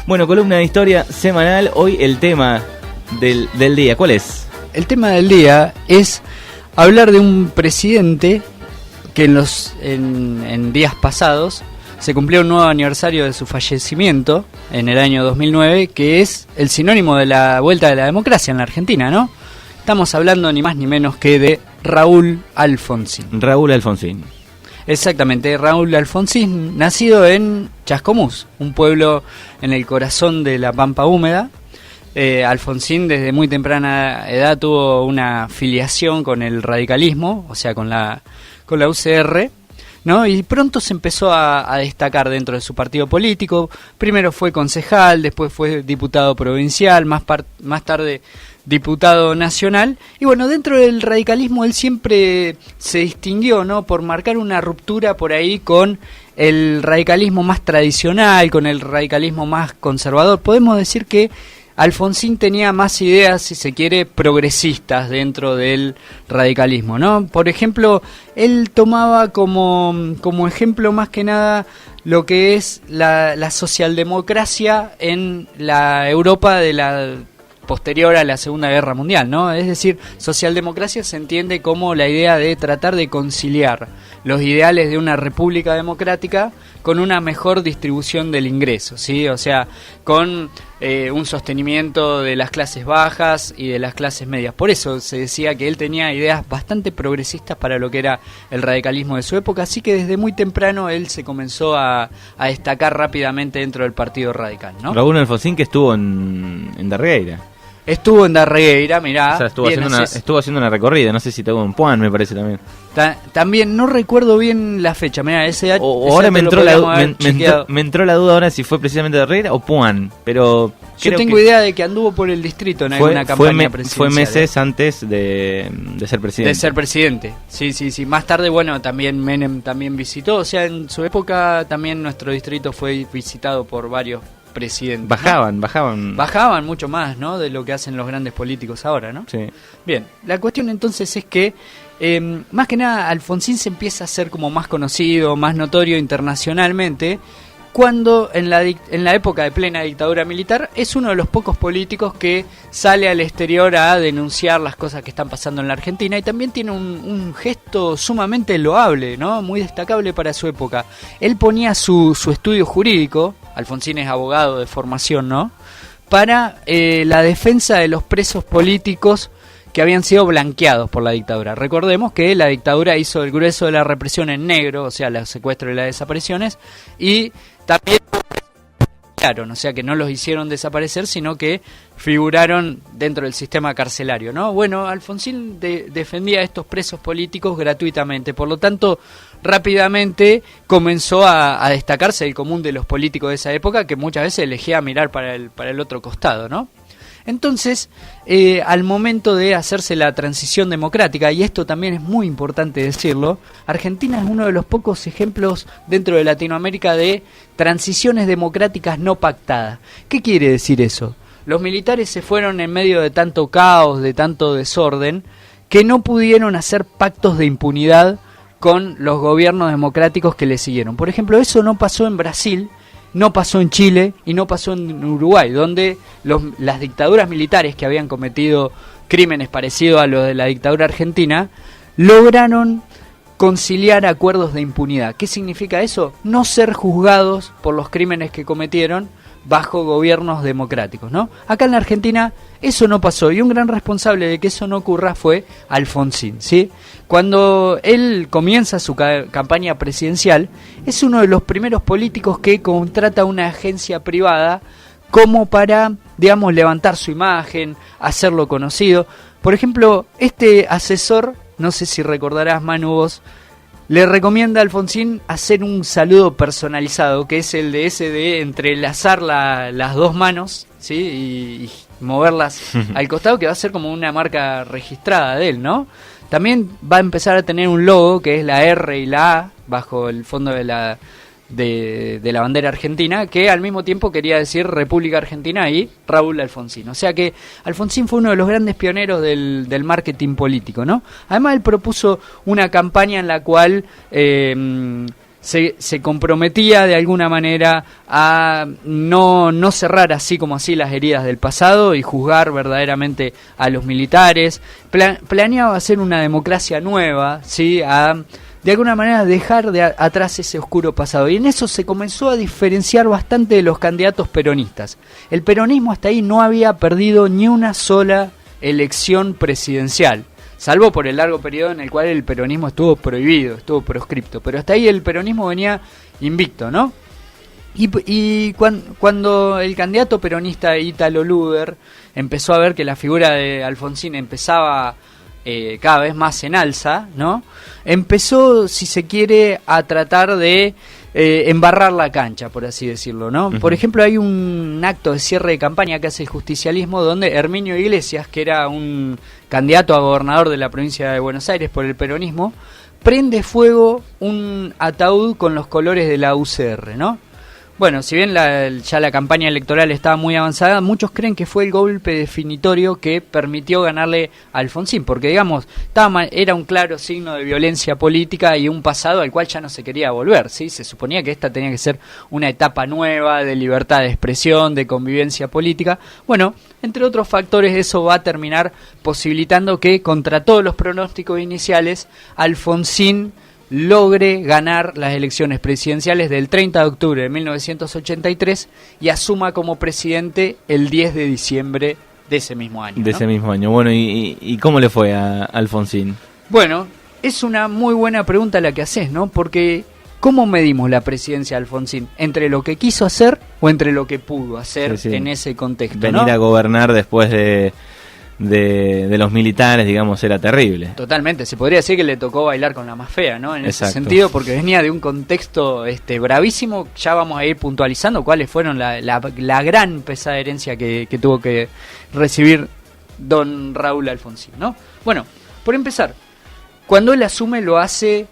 Bueno, columna de historia semanal. Hoy el tema del día, ¿cuál es? El tema del día es hablar de un presidente que en días pasados se cumplió un nuevo aniversario de su fallecimiento en el año 2009, que es el sinónimo de la vuelta de la democracia en la Argentina, ¿no? Estamos hablando ni más ni menos que de Raúl Alfonsín. Raúl Alfonsín. Exactamente, Raúl Alfonsín, nacido en Chascomús, un pueblo en el corazón de la Pampa Húmeda. Alfonsín desde muy temprana edad tuvo una filiación con el radicalismo, o sea, con la UCR, ¿no? Y pronto se empezó a destacar dentro de su partido político. Primero fue concejal, después fue diputado provincial, más tarde diputado nacional. Y bueno, dentro del radicalismo él siempre se distinguió, ¿no?, por marcar una ruptura por ahí con el radicalismo más tradicional, con el radicalismo más conservador. Podemos decir que Alfonsín tenía más ideas, si se quiere, progresistas dentro del radicalismo, ¿no? Por ejemplo, él tomaba como ejemplo más que nada lo que es la socialdemocracia en la Europa de la posterior a la Segunda Guerra Mundial, ¿no? Es decir, socialdemocracia se entiende como la idea de tratar de conciliar los ideales de una república democrática con una mejor distribución del ingreso, ¿sí? O sea, con un sostenimiento de las clases bajas y de las clases medias. Por eso se decía que él tenía ideas bastante progresistas para lo que era el radicalismo de su época, así que desde muy temprano él se comenzó a destacar rápidamente dentro del Partido Radical, ¿no? Raúl Alfonsín, que estuvo en Darregueira. Estuvo en Darregueira, mirá. O sea, estuvo haciendo una recorrida, no sé si estuvo en Puan, me parece también. También no recuerdo bien la fecha, mirá, ahora me entró la duda ahora si fue precisamente Darreguira o Puan, pero yo tengo idea de que anduvo por el distrito en alguna campaña presidencial. Fue meses antes de ser presidente. De ser presidente, sí. Más tarde, bueno, también Menem también visitó, o sea, en su época también nuestro distrito fue visitado por varios presidentes. Bajaban mucho más, ¿no?, de lo que hacen los grandes políticos ahora, ¿no? Sí. Bien, la cuestión entonces es que más que nada Alfonsín se empieza a hacer como más conocido, más notorio internacionalmente, cuando en la época de plena dictadura militar es uno de los pocos políticos que sale al exterior a denunciar las cosas que están pasando en la Argentina, y también tiene un gesto sumamente loable, ¿no?, muy destacable para su época. Él ponía su estudio jurídico, Alfonsín es abogado de formación, ¿no?, para la defensa de los presos políticos que habían sido blanqueados por la dictadura. Recordemos que la dictadura hizo el grueso de la represión en negro, o sea, los secuestros y las desapariciones, y también, o sea, que no los hicieron desaparecer, sino que figuraron dentro del sistema carcelario, ¿no? Bueno, Alfonsín defendía a estos presos políticos gratuitamente, por lo tanto, rápidamente comenzó a destacarse el común de los políticos de esa época, que muchas veces elegía mirar para el otro costado, ¿no? Entonces, al momento de hacerse la transición democrática, y esto también es muy importante decirlo, Argentina es uno de los pocos ejemplos dentro de Latinoamérica de transiciones democráticas no pactadas. ¿Qué quiere decir eso? Los militares se fueron en medio de tanto caos, de tanto desorden, que no pudieron hacer pactos de impunidad con los gobiernos democráticos que le siguieron. Por ejemplo, eso no pasó en Brasil, no pasó en Chile y no pasó en Uruguay, donde las dictaduras militares que habían cometido crímenes parecidos a los de la dictadura argentina lograron conciliar acuerdos de impunidad. ¿Qué significa eso? No ser juzgados por los crímenes que cometieron bajo gobiernos democráticos, ¿no? Acá en la Argentina eso no pasó, y un gran responsable de que eso no ocurra fue Alfonsín, ¿sí? Cuando él comienza su campaña presidencial, es uno de los primeros políticos que contrata una agencia privada como para, digamos, levantar su imagen, hacerlo conocido. Por ejemplo, este asesor, no sé si recordarás, Manu, vos, le recomienda a Alfonsín hacer un saludo personalizado, que es el de entrelazar las dos manos, ¿sí?, y moverlas al costado, que va a ser como una marca registrada de él, ¿no? También va a empezar a tener un logo que es la R y la A bajo el fondo de la bandera argentina, que al mismo tiempo quería decir República Argentina y Raúl Alfonsín. O sea que Alfonsín fue uno de los grandes pioneros del marketing político, ¿no? Además, él propuso una campaña en la cual se comprometía de alguna manera a no cerrar así como así las heridas del pasado y juzgar verdaderamente a los militares. Planeaba hacer una democracia nueva, ¿sí? De alguna manera dejar atrás ese oscuro pasado. Y en eso se comenzó a diferenciar bastante de los candidatos peronistas. El peronismo hasta ahí no había perdido ni una sola elección presidencial, salvo por el largo periodo en el cual el peronismo estuvo prohibido, estuvo proscripto. Pero hasta ahí el peronismo venía invicto, ¿no? Y cuando el candidato peronista Ítalo Luder empezó a ver que la figura de Alfonsín empezaba cada vez más en alza, ¿no? Empezó, si se quiere, a tratar de embarrar la cancha, por así decirlo, ¿no? Uh-huh. Por ejemplo, hay un acto de cierre de campaña que hace el justicialismo donde Herminio Iglesias, que era un candidato a gobernador de la provincia de Buenos Aires por el peronismo, prende fuego un ataúd con los colores de la UCR, ¿no? Bueno, si bien ya la campaña electoral estaba muy avanzada, muchos creen que fue el golpe definitorio que permitió ganarle a Alfonsín, porque digamos, era un claro signo de violencia política y un pasado al cual ya no se quería volver, ¿sí? Se suponía que esta tenía que ser una etapa nueva de libertad de expresión, de convivencia política. Bueno, entre otros factores, eso va a terminar posibilitando que, contra todos los pronósticos iniciales, Alfonsín logre ganar las elecciones presidenciales del 30 de octubre de 1983 y asuma como presidente el 10 de diciembre de ese mismo año. De ese mismo año. Bueno, ¿y cómo le fue a Alfonsín? Bueno, es una muy buena pregunta la que haces, ¿no? Porque ¿cómo medimos la presidencia de Alfonsín? ¿Entre lo que quiso hacer o entre lo que pudo hacer en ese contexto? Venir, ¿no?, a gobernar después de los militares, digamos, era terrible. Totalmente, se podría decir que le tocó bailar con la más fea, ¿no? En Exacto. Ese sentido, porque venía de un contexto bravísimo. Ya vamos a ir puntualizando cuáles fueron la gran pesada herencia que tuvo que recibir don Raúl Alfonsín, ¿no? Bueno, por empezar, cuando él asume lo hace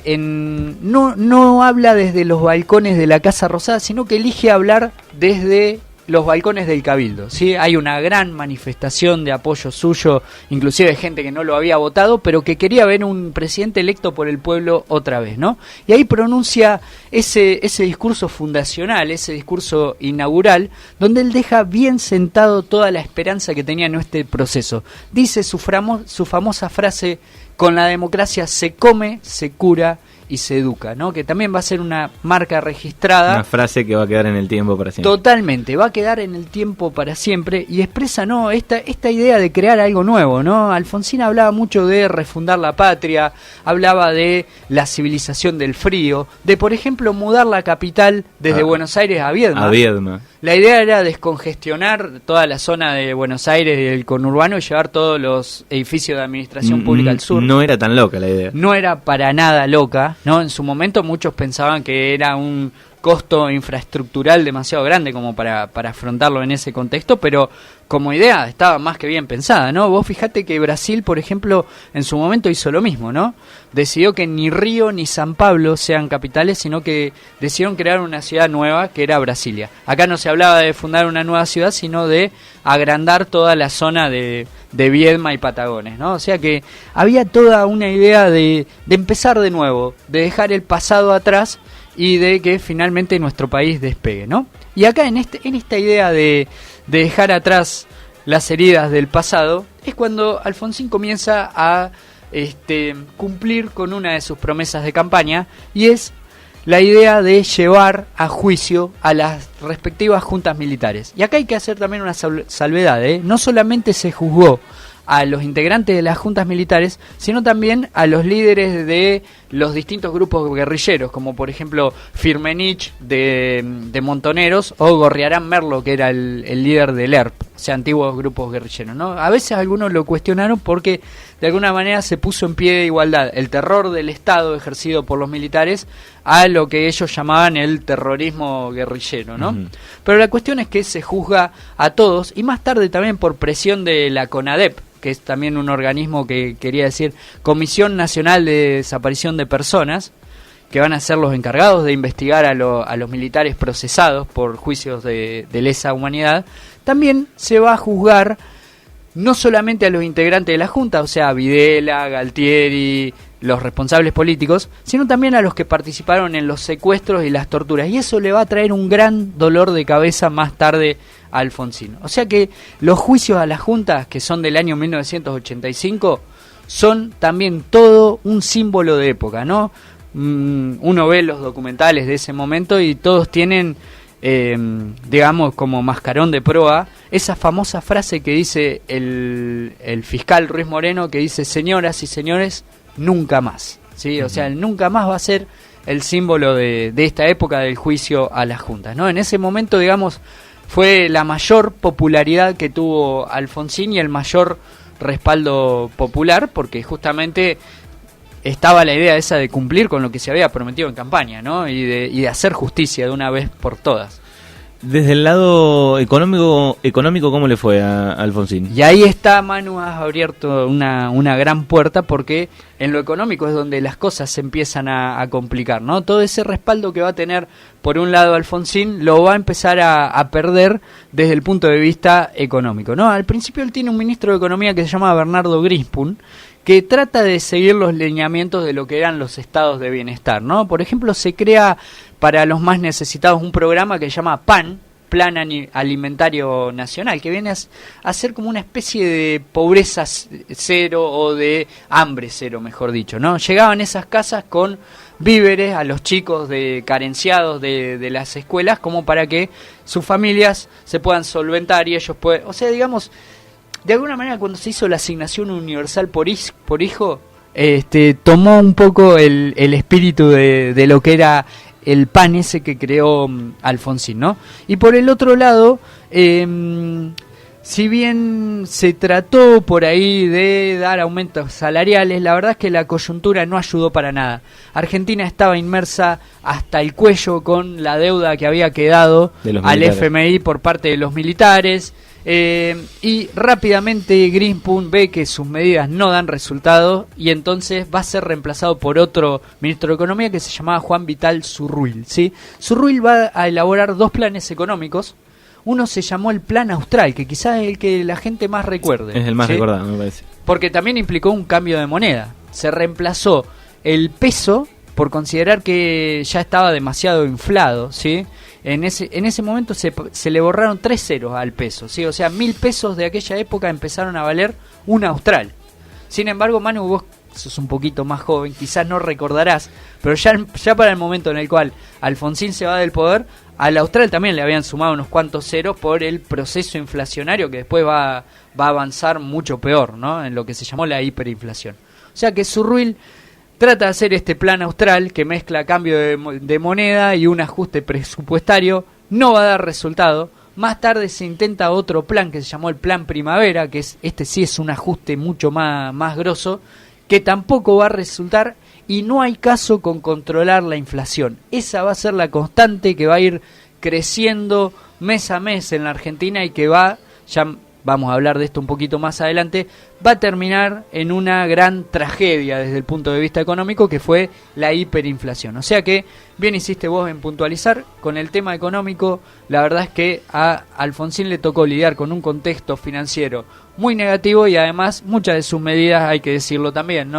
no habla desde los balcones de la Casa Rosada, sino que elige hablar desde los balcones del Cabildo, ¿sí? Hay una gran manifestación de apoyo suyo, inclusive gente que no lo había votado, pero que quería ver un presidente electo por el pueblo otra vez, ¿no? Y ahí pronuncia ese discurso fundacional, ese discurso inaugural, donde él deja bien sentado toda la esperanza que tenía en este proceso. Dice su famosa frase: con la democracia se come, se cura y se educa, ¿no? Que también va a ser una marca registrada. Una frase que va a quedar en el tiempo para siempre. Totalmente, va a quedar en el tiempo para siempre y expresa, ¿no?, esta idea de crear algo nuevo, ¿no? Alfonsín hablaba mucho de refundar la patria, hablaba de la civilización del frío, de, por ejemplo, mudar la capital desde Buenos Aires a Viedma. A Viedma. La idea era descongestionar toda la zona de Buenos Aires y el conurbano y llevar todos los edificios de administración pública al sur. No era tan loca la idea. No era para nada loca, ¿no? En su momento muchos pensaban que era un costo infraestructural demasiado grande como para afrontarlo en ese contexto, pero como idea estaba más que bien pensada, ¿no? Vos fijate que Brasil, por ejemplo, en su momento hizo lo mismo, ¿no? Decidió que ni Río ni San Pablo sean capitales, sino que decidieron crear una ciudad nueva que era Brasilia. Acá no se hablaba de fundar una nueva ciudad, sino de agrandar toda la zona de Viedma y Patagones, ¿no? O sea que había toda una idea de empezar de nuevo, de dejar el pasado atrás y de que finalmente nuestro país despegue, ¿no? Y acá en esta idea de dejar atrás las heridas del pasado es cuando Alfonsín comienza a cumplir con una de sus promesas de campaña, y es la idea de llevar a juicio a las respectivas juntas militares. Y acá hay que hacer también una salvedad, ¿eh? No solamente se juzgó a los integrantes de las juntas militares, sino también a los líderes de los distintos grupos guerrilleros, como por ejemplo Firmenich de Montoneros o Gorriarán Merlo, que era el líder del ERP, o sea, antiguos grupos guerrilleros, ¿no? A veces algunos lo cuestionaron porque de alguna manera se puso en pie de igualdad el terror del Estado ejercido por los militares a lo que ellos llamaban el terrorismo guerrillero, ¿no? Uh-huh. Pero la cuestión es que se juzga a todos, y más tarde también por presión de la CONADEP, que es también un organismo que quería decir Comisión Nacional de Desaparición de Personas, que van a ser los encargados de investigar a los militares procesados por juicios de lesa humanidad. También se va a juzgar no solamente a los integrantes de la Junta, o sea, Videla, Galtieri, los responsables políticos, sino también a los que participaron en los secuestros y las torturas. Y eso le va a traer un gran dolor de cabeza más tarde a Alfonsín. O sea que los juicios a las juntas, que son del año 1985, son también todo un símbolo de época, ¿no? Uno ve los documentales de ese momento y todos tienen, digamos, como mascarón de proa, esa famosa frase que dice el fiscal Ruiz Moreno, que dice: señoras y señores, nunca más, ¿sí? O sea, el nunca más va a ser el símbolo de esta época del juicio a las juntas, ¿no? En ese momento, digamos, fue la mayor popularidad que tuvo Alfonsín y el mayor respaldo popular, porque justamente estaba la idea esa de cumplir con lo que se había prometido en campaña, ¿no? Y de hacer justicia de una vez por todas. Desde el lado económico, ¿cómo le fue a Alfonsín? Y ahí está, Manu, has abierto una gran puerta, porque en lo económico es donde las cosas se empiezan a complicar, ¿no? Todo ese respaldo que va a tener, por un lado, Alfonsín, lo va a empezar a perder desde el punto de vista económico, ¿no? Al principio él tiene un ministro de Economía que se llama Bernardo Grispun, que trata de seguir los lineamientos de lo que eran los estados de bienestar, ¿no? Por ejemplo, se crea para los más necesitados un programa que se llama PAN, Plan Alimentario Nacional, que viene a ser como una especie de pobreza cero o de hambre cero, mejor dicho, ¿no? Llegaban esas casas con víveres a los chicos carenciados de las escuelas, como para que sus familias se puedan solventar y ellos puedan, o sea, digamos, de alguna manera, cuando se hizo la asignación universal por hijo, tomó un poco el espíritu de lo que era el PAN ese que creó Alfonsín, ¿no? Y por el otro lado, si bien se trató por ahí de dar aumentos salariales, la verdad es que la coyuntura no ayudó para nada. Argentina estaba inmersa hasta el cuello con la deuda que había quedado al FMI por parte de los militares. Y rápidamente Grispun ve que sus medidas no dan resultado y entonces va a ser reemplazado por otro ministro de Economía que se llamaba Juan Vital Zurruil, ¿sí? Zurruil va a elaborar dos planes económicos. Uno se llamó el Plan Austral, que quizás es el que la gente más recuerde. Es el más recordado, me parece. Porque también implicó un cambio de moneda. Se reemplazó el peso por considerar que ya estaba demasiado inflado, ¿sí? En ese momento se le borraron 3 ceros al peso, ¿sí? O sea, 1.000 pesos de aquella época empezaron a valer un austral. Sin embargo, Manu, vos sos un poquito más joven, quizás no recordarás, pero ya para el momento en el cual Alfonsín se va del poder, al austral también le habían sumado unos cuantos ceros por el proceso inflacionario que después va a avanzar mucho peor, ¿no? En lo que se llamó la hiperinflación. O sea que Zurruil trata de hacer este plan austral que mezcla cambio de moneda y un ajuste presupuestario. No va a dar resultado. Más tarde se intenta otro plan que se llamó el Plan Primavera, que sí es un ajuste mucho más grosso, que tampoco va a resultar, y no hay caso con controlar la inflación. Esa va a ser la constante que va a ir creciendo mes a mes en la Argentina y que ya vamos a hablar de esto un poquito más adelante, va a terminar en una gran tragedia desde el punto de vista económico, que fue la hiperinflación. O sea que, bien hiciste vos en puntualizar, con el tema económico, la verdad es que a Alfonsín le tocó lidiar con un contexto financiero muy negativo y además muchas de sus medidas, hay que decirlo también,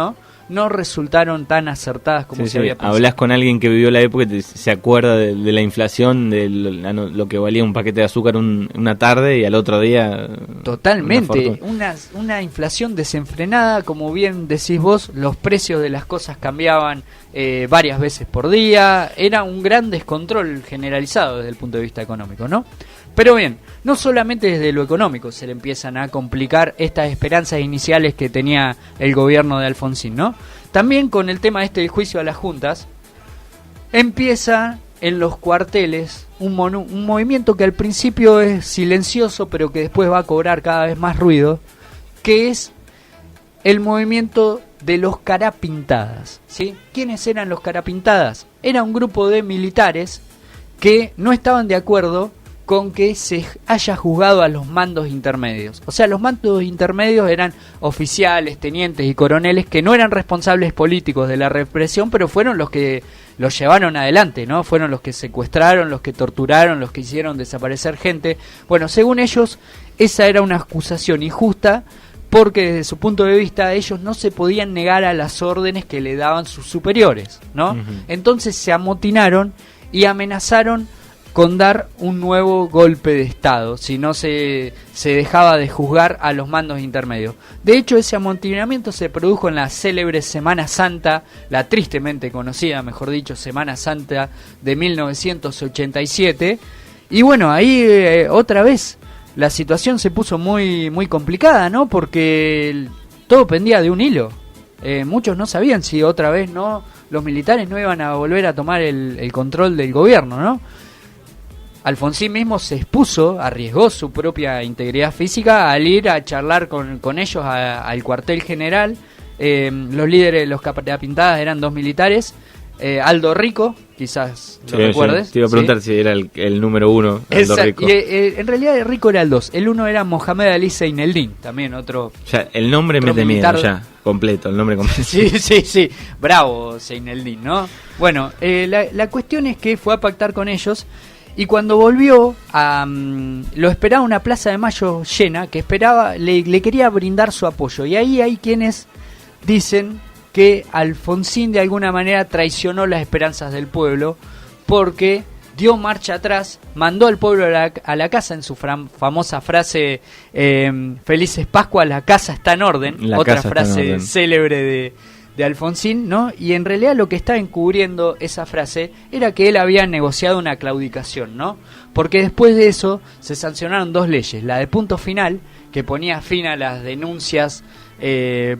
no resultaron tan acertadas como se había pensado. Hablas con alguien que vivió la época y se acuerda de la inflación, de lo que valía un paquete de azúcar una tarde y al otro día... Totalmente, una inflación desenfrenada, como bien decís vos, los precios de las cosas cambiaban varias veces por día, era un gran descontrol generalizado desde el punto de vista económico, ¿no? Pero bien, no solamente desde lo económico se le empiezan a complicar estas esperanzas iniciales que tenía el gobierno de Alfonsín, ¿no? También con el tema del juicio a las juntas, empieza en los cuarteles un movimiento que al principio es silencioso, pero que después va a cobrar cada vez más ruido, que es el movimiento de los carapintadas, ¿sí? ¿Quiénes eran los carapintadas? Era un grupo de militares que no estaban de acuerdo con que se haya juzgado a los mandos intermedios. O sea, los mandos intermedios eran oficiales, tenientes y coroneles que no eran responsables políticos de la represión, pero fueron los que los llevaron adelante, ¿no? Fueron los que secuestraron, los que torturaron, los que hicieron desaparecer gente. Bueno, según ellos, esa era una acusación injusta, porque desde su punto de vista ellos no se podían negar a las órdenes que le daban sus superiores, ¿no? Uh-huh. Entonces se amotinaron y amenazaron con dar un nuevo golpe de Estado si no se dejaba de juzgar a los mandos intermedios. De hecho, ese amotinamiento se produjo en la célebre Semana Santa, la tristemente conocida, mejor dicho, Semana Santa de 1987. Y bueno, ahí otra vez la situación se puso muy, muy complicada, ¿no? Porque todo pendía de un hilo. Muchos no sabían si otra vez los militares no iban a volver a tomar el control del gobierno, ¿no? Alfonsín mismo se expuso, arriesgó su propia integridad física al ir a charlar con ellos al cuartel general. Los líderes, los capitapintadas eran 2 militares. Aldo Rico, quizás lo recuerdes. Te iba a preguntar si era el número 1, Aldo Rico. Y, en realidad Rico era el 2. El 1 era Mohamed Ali Zeineldin, también otro. Ya, el nombre mete miedo, ya, completo, el nombre completo. Sí, bravo Zeineldin, ¿no? Bueno, la cuestión es que fue a pactar con ellos. Y cuando volvió, lo esperaba una Plaza de Mayo llena, que le quería brindar su apoyo. Y ahí hay quienes dicen que Alfonsín de alguna manera traicionó las esperanzas del pueblo, porque dio marcha atrás, mandó al pueblo a la casa en su famosa frase, Felices Pascuas, la casa está en orden, otra frase célebre de Alfonsín, ¿no? Y en realidad lo que estaba encubriendo esa frase era que él había negociado una claudicación, ¿no? Porque después de eso se sancionaron 2 leyes, la de punto final, que ponía fin a las denuncias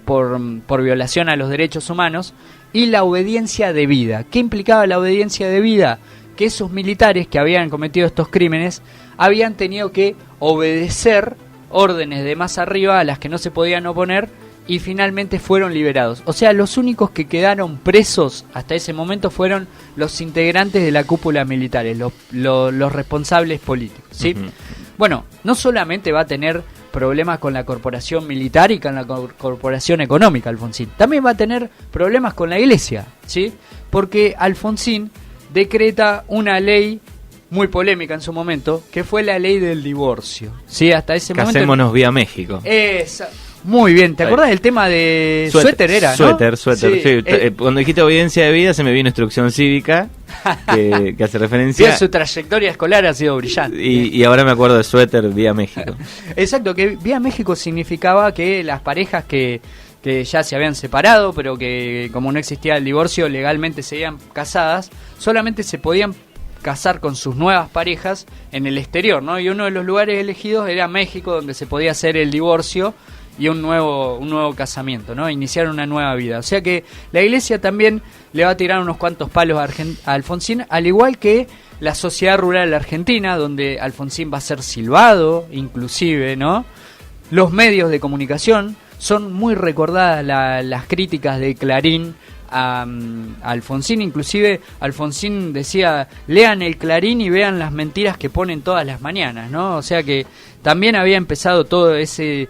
por violación a los derechos humanos, y la obediencia debida. ¿Qué implicaba la obediencia debida? Que esos militares que habían cometido estos crímenes habían tenido que obedecer órdenes de más arriba a las que no se podían oponer, y finalmente fueron liberados. O sea, los únicos que quedaron presos hasta ese momento fueron los integrantes de la cúpula militares, los responsables políticos, ¿sí? Uh-huh. Bueno, no solamente va a tener problemas con la corporación militar y con la corporación económica Alfonsín, también va a tener problemas con la iglesia, ¿sí? Porque Alfonsín decreta una ley muy polémica en su momento, que fue la ley del divorcio, ¿sí? Hasta ese momento... Casémonos vía México. Muy bien, ¿te acuerdas del tema de suéter era, ¿no? Suéter, sí. Cuando dijiste obediencia de vida se me vino instrucción cívica, que hace referencia... Sí, su trayectoria escolar ha sido brillante. Y ahora me acuerdo de suéter vía México. Exacto, que vía México significaba que las parejas que ya se habían separado, pero que como no existía el divorcio, legalmente seguían casadas, solamente se podían casar con sus nuevas parejas en el exterior, ¿no? Y uno de los lugares elegidos era México, donde se podía hacer el divorcio y un nuevo casamiento, ¿no? Iniciar una nueva vida. O sea que la iglesia también le va a tirar unos cuantos palos a Alfonsín, al igual que la sociedad rural argentina, donde Alfonsín va a ser silbado, inclusive, ¿no? Los medios de comunicación, son muy recordadas las críticas de Clarín a Alfonsín. Inclusive Alfonsín decía, lean el Clarín y vean las mentiras que ponen todas las mañanas, ¿no? O sea que también había empezado todo ese...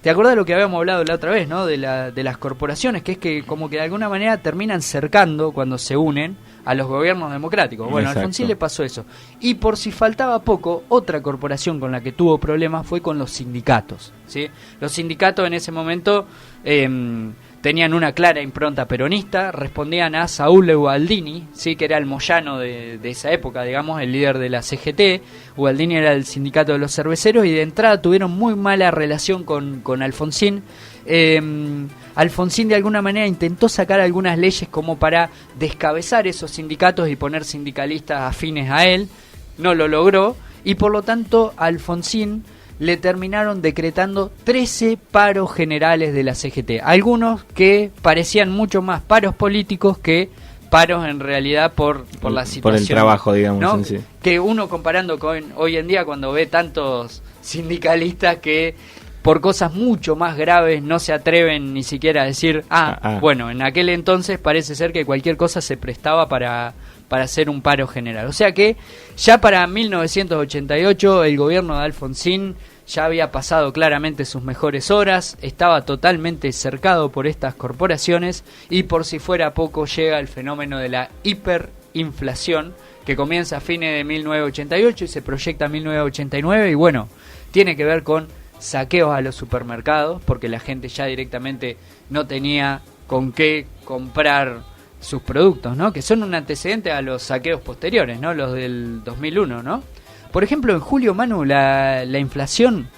¿Te acuerdas de lo que habíamos hablado la otra vez, ¿no? De las corporaciones, que es que como que de alguna manera terminan cercando cuando se unen a los gobiernos democráticos. Bueno, a Alfonsín le pasó eso. Y por si faltaba poco, otra corporación con la que tuvo problemas fue con los sindicatos, ¿sí? Los sindicatos en ese momento tenían una clara impronta peronista, respondían a Saúl Ubaldini, ¿sí? Que era el Moyano de esa época, digamos, el líder de la CGT. Ubaldini era el sindicato de los cerveceros y de entrada tuvieron muy mala relación con Alfonsín. Alfonsín de alguna manera intentó sacar algunas leyes como para descabezar esos sindicatos y poner sindicalistas afines a él, no lo logró, y por lo tanto Alfonsín le terminaron decretando 13 paros generales de la CGT, algunos que parecían mucho más paros políticos que paros en realidad por la situación, por el trabajo, digamos, ¿no? En sí. Que uno comparando con hoy en día, cuando ve tantos sindicalistas que por cosas mucho más graves no se atreven ni siquiera a decir, bueno, en aquel entonces parece ser que cualquier cosa se prestaba para para hacer un paro general. O sea que ya para 1988 el gobierno de Alfonsín ya había pasado claramente sus mejores horas, estaba totalmente cercado por estas corporaciones y por si fuera poco llega el fenómeno de la hiperinflación que comienza a fines de 1988 y se proyecta a 1989 y bueno, tiene que ver con saqueos a los supermercados porque la gente ya directamente no tenía con qué comprar sus productos, ¿no? Que son un antecedente a los saqueos posteriores, ¿no? Los del 2001, ¿no? Por ejemplo, en julio, Manu, la inflación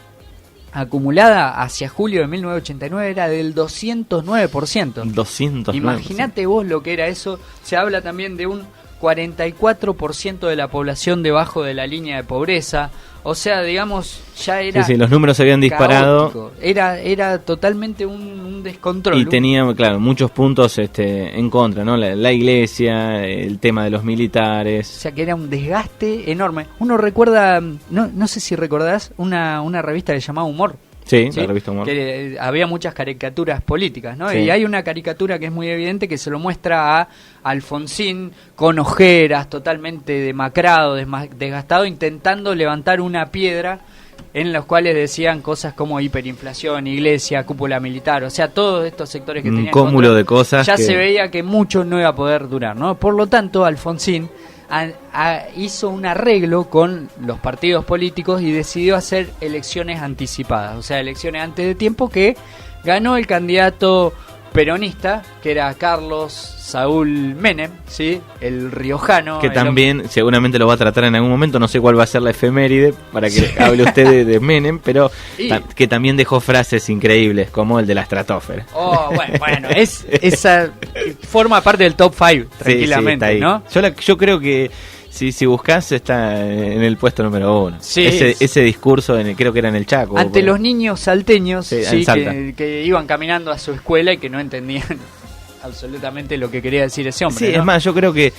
acumulada hacia julio de 1989 era del 209%. 209%. Imagínate vos lo que era eso. Se habla también de un 44% de la población debajo de la línea de pobreza. O sea, digamos, ya era... Sí, los números se habían disparado. Caótico. Era totalmente un descontrol. Y tenía, claro, muchos puntos en contra, ¿no? La iglesia, el tema de los militares. O sea, que era un desgaste enorme. Uno recuerda, no sé si recordás, una revista que se llamaba Humor. Sí, ¿sí? la revista Humor. Que había muchas caricaturas políticas, ¿no? Sí. Y hay una caricatura que es muy evidente que se lo muestra a Alfonsín con ojeras, totalmente demacrado, desgastado, intentando levantar una piedra en los cuales decían cosas como hiperinflación, iglesia, cúpula militar, o sea, todos estos sectores que tenían un cúmulo de cosas ya se veía que mucho no iba a poder durar, ¿no? Por lo tanto, Alfonsín hizo un arreglo con los partidos políticos y decidió hacer elecciones anticipadas, o sea, elecciones antes de tiempo, que ganó el candidato peronista, que era Carlos Saúl Menem, ¿sí? El riojano. Que también seguramente lo va a tratar en algún momento, no sé cuál va a ser la efeméride para que hable usted de Menem, pero que también dejó frases increíbles, como el de la estratosfera. Oh, bueno, esa forma parte del top 5, tranquilamente, sí, ¿no? Yo creo que si buscas está en el puesto número 1. Sí, ese discurso, creo que era en el Chaco. Ante los niños salteños, sí, que iban caminando a su escuela y que no entendían absolutamente lo que quería decir ese hombre. Sí, ¿no? es más, yo creo que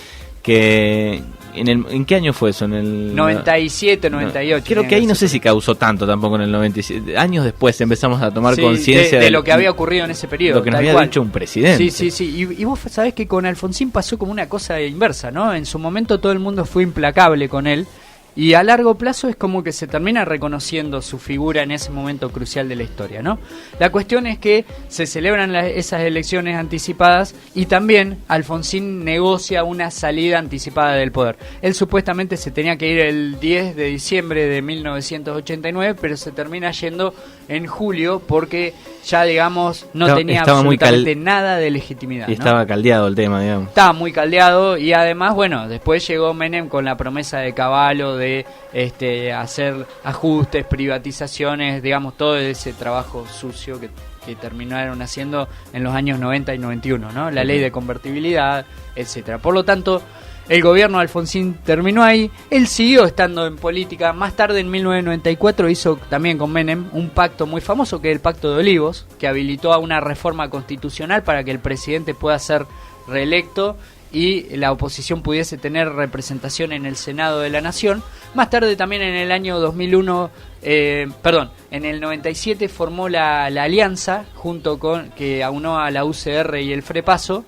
¿en qué año fue eso? En el 97, 98. Creo que ahí no sé si causó tanto tampoco en el 97. Años después empezamos a tomar conciencia de lo que había ocurrido en ese periodo. Lo que nos había dicho un presidente. Sí. Y vos sabés que con Alfonsín pasó como una cosa inversa, ¿no? En su momento todo el mundo fue implacable con él. Y a largo plazo es como que se termina reconociendo su figura en ese momento crucial de la historia, ¿no? La cuestión es que se celebran esas elecciones anticipadas y también Alfonsín negocia una salida anticipada del poder. Él supuestamente se tenía que ir el 10 de diciembre de 1989, pero se termina yendo en julio porque ya, digamos, no tenía absolutamente nada de legitimidad. Y ¿no? estaba caldeado el tema, digamos. Estaba muy caldeado y además, bueno, después llegó Menem con la promesa de Cavallo de hacer ajustes, privatizaciones, digamos, todo ese trabajo sucio que terminaron haciendo en los años 90 y 91, ¿no? La ley de convertibilidad, etcétera. Por lo tanto, el gobierno de Alfonsín terminó ahí. Él siguió estando en política. Más tarde, en 1994, hizo también con Menem un pacto muy famoso, que es el Pacto de Olivos, que habilitó a una reforma constitucional para que el presidente pueda ser reelecto y la oposición pudiese tener representación en el Senado de la Nación. Más tarde, también en el año 2001, en el 97 formó la alianza junto con que aunó a la UCR y el FREPASO,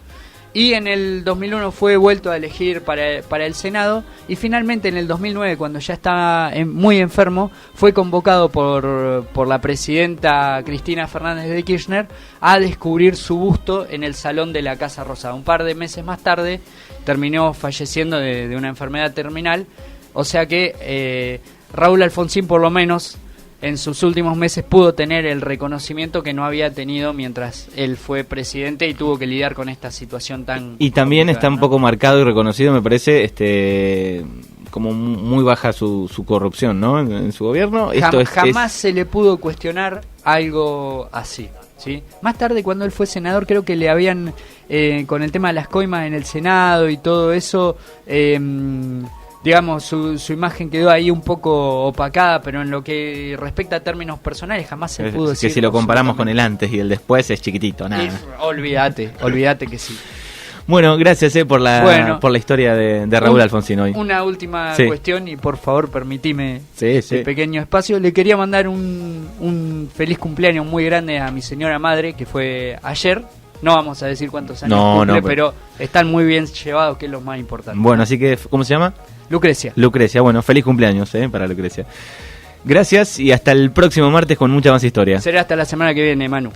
y en el 2001 fue vuelto a elegir para el Senado, y finalmente en el 2009, cuando ya estaba muy enfermo, fue convocado por la presidenta Cristina Fernández de Kirchner a descubrir su busto en el Salón de la Casa Rosada. Un par de meses más tarde terminó falleciendo de una enfermedad terminal, o sea que Raúl Alfonsín, por lo menos en sus últimos meses, pudo tener el reconocimiento que no había tenido mientras él fue presidente y tuvo que lidiar con esta situación tan... Y también está un ¿no? poco marcado y reconocido, me parece, como muy baja su corrupción, ¿no? En su gobierno. Jamás se le pudo cuestionar algo así, ¿sí? Más tarde, cuando él fue senador, creo que le habían, con el tema de las coimas en el Senado y todo eso... digamos, su imagen quedó ahí un poco opacada, pero en lo que respecta a términos personales jamás se pudo decir. Que si lo comparamos con el antes y el después es chiquitito, nada. Olvídate que sí. Bueno, gracias por la historia de Raúl Alfonsín hoy. Una última cuestión y por favor permitime este pequeño espacio. Le quería mandar un feliz cumpleaños muy grande a mi señora madre, que fue ayer, No vamos a decir cuántos años cumple, pero están muy bien llevados, que es lo más importante. Bueno, así que, ¿cómo se llama? Lucrecia. Lucrecia, bueno, feliz cumpleaños para Lucrecia. Gracias y hasta el próximo martes con mucha más historia. Será hasta la semana que viene, Manu.